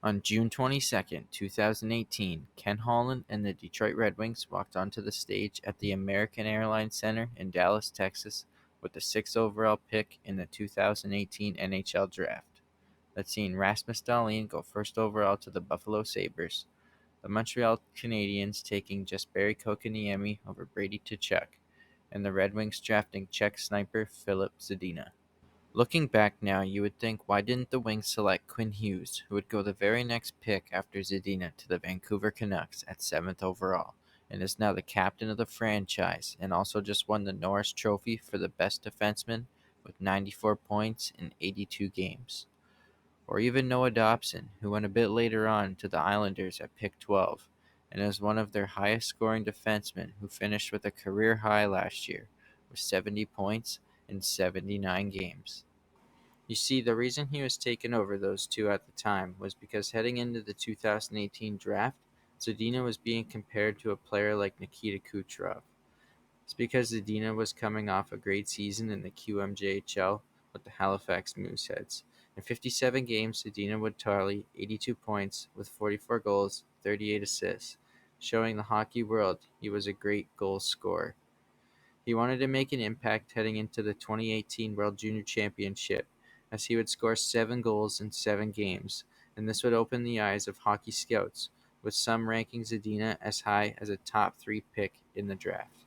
On June 22nd, 2018, Ken Holland and the Detroit Red Wings walked onto the stage at the American Airlines Center in Dallas, Texas, with the sixth overall pick in the 2018 NHL Draft. That's seeing Rasmus Dahlin go first overall to the Buffalo Sabres, the Montreal Canadiens taking Jesperi Kotkaniemi over Brady Tkachuk, and the Red Wings drafting Czech sniper Filip Zadina. Looking back now, you would think, why didn't the Wings select Quinn Hughes, who would go the very next pick after Zadina to the Vancouver Canucks at 7th overall, and is now the captain of the franchise, and also just won the Norris Trophy for the best defenseman with 94 points in 82 games. Or even Noah Dobson, who went a bit later on to the Islanders at pick 12, and is one of their highest scoring defensemen who finished with a career high last year, with 70 points in 79 games. You see, the reason he was taken over those two at the time was because heading into the 2018 draft, Zadina was being compared to a player like Nikita Kucherov. It's because Zadina was coming off a great season in the QMJHL with the Halifax Mooseheads. In 57 games, Zadina would tally 82 points with 44 goals, 38 assists, showing the hockey world he was a great goal scorer. He wanted to make an impact heading into the 2018 World Junior Championship, as he would score 7 goals in 7 games, and this would open the eyes of hockey scouts, with some ranking Zadina as high as a top 3 pick in the draft.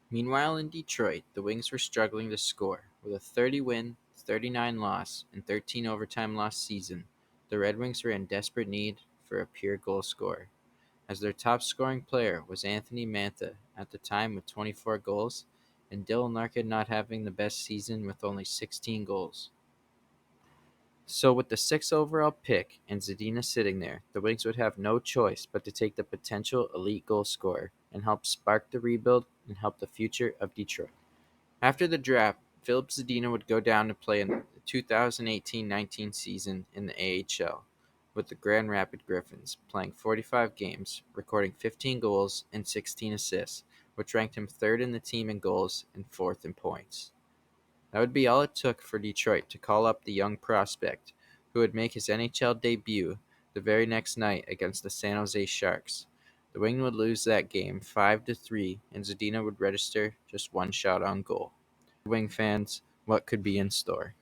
Meanwhile, in Detroit, the Wings were struggling to score. With a 30-win, 39-loss, and 13 overtime loss season, the Red Wings were in desperate need for a pure goal scorer, as their top scoring player was Anthony Mantha at the time with 24 goals, and Dylan Larkin not having the best season with only 16 goals. So, with the sixth overall pick and Zadina sitting there, the Wings would have no choice but to take the potential elite goal scorer and help spark the rebuild and help the future of Detroit. After the draft, Filip Zadina would go down to play in the 2018-19 season in the AHL with the Grand Rapids Griffins, playing 45 games, recording 15 goals and 16 assists, which ranked him third in the team in goals and fourth in points. That would be all it took for Detroit to call up the young prospect, who would make his NHL debut the very next night against the San Jose Sharks. The Wing would lose that game 5-3, and Zadina would register just one shot on goal. Wing fans, what could be in store?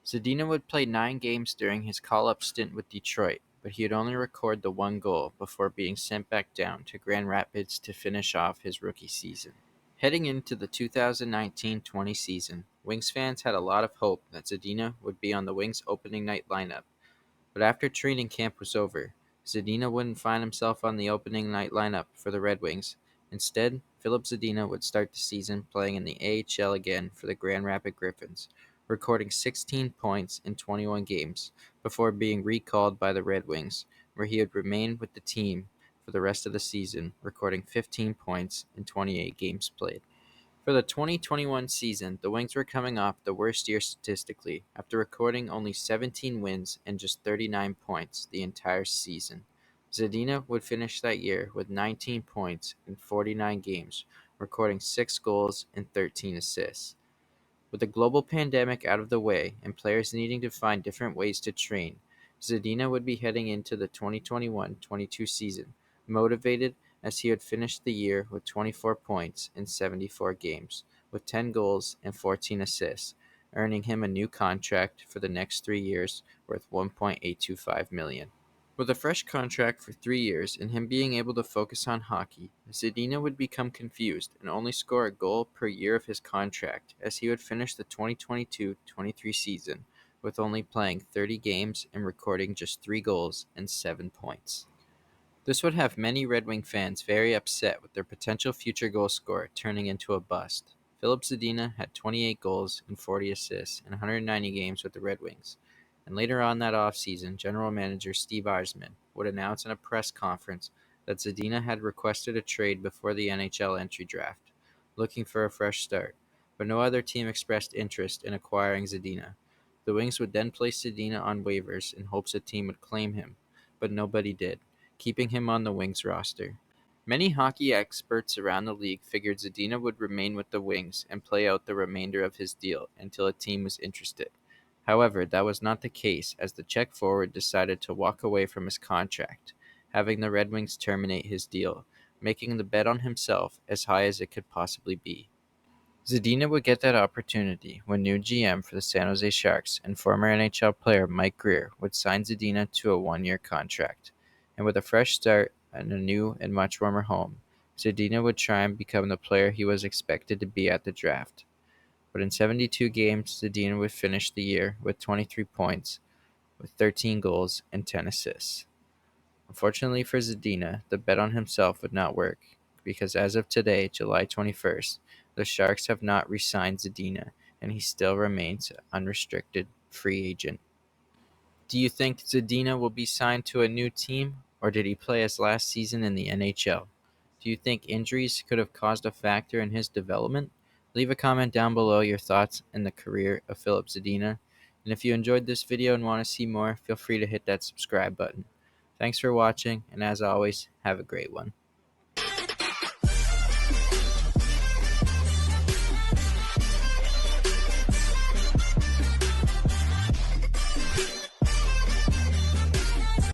Zadina would play 9 games during his call-up stint with Detroit, but he would only record the one goal before being sent back down to Grand Rapids to finish off his rookie season. Heading into the 2019-20 season, Wings fans had a lot of hope that Zadina would be on the Wings opening night lineup, but after training camp was over, Zadina wouldn't find himself on the opening night lineup for the Red Wings. Instead, Filip Zadina would start the season playing in the AHL again for the Grand Rapids Griffins, recording 16 points in 21 games before being recalled by the Red Wings, where he would remain with the team for the rest of the season, recording 15 points in 28 games played. For the 2021 season, the Wings were coming off the worst year statistically, after recording only 17 wins and just 39 points the entire season. Zadina would finish that year with 19 points in 49 games, recording 6 goals and 13 assists. With the global pandemic out of the way and players needing to find different ways to train, Zadina would be heading into the 2021-22 season motivated, as he had finished the year with 24 points in 74 games, with 10 goals and 14 assists, earning him a new contract for the next 3 years worth $1.825 million. With a fresh contract for 3 years and him being able to focus on hockey, Zadina would become confused and only score a goal per year of his contract, as he would finish the 2022-23 season with only playing 30 games and recording just 3 goals and 7 points. This would have many Red Wing fans very upset with their potential future goal scorer turning into a bust. Filip Zadina had 28 goals and 40 assists in 190 games with the Red Wings. And later on that offseason, general manager Steve Yzerman would announce in a press conference that Zadina had requested a trade before the NHL entry draft, looking for a fresh start, but no other team expressed interest in acquiring Zadina. The Wings would then place Zadina on waivers in hopes a team would claim him, but nobody did, keeping him on the Wings roster. Many hockey experts around the league figured Zadina would remain with the Wings and play out the remainder of his deal until a team was interested. However, that was not the case as the Czech forward decided to walk away from his contract, having the Red Wings terminate his deal, making the bet on himself as high as it could possibly be. Zadina would get that opportunity when new GM for the San Jose Sharks and former NHL player Mike Greer would sign Zadina to a 1-year contract. And with a fresh start and a new and much warmer home, Zadina would try and become the player he was expected to be at the draft. But in 72 games, Zadina would finish the year with 23 points, with 13 goals and 10 assists. Unfortunately for Zadina, the bet on himself would not work, because as of today, July 21st, the Sharks have not re signed Zadina, and he still remains an unrestricted free agent. Do you think Zadina will be signed to a new team, or did he play his last season in the NHL? Do you think injuries could have caused a factor in his development? Leave a comment down below your thoughts on the career of Filip Zadina. And if you enjoyed this video and want to see more, feel free to hit that subscribe button. Thanks for watching, and as always, have a great one.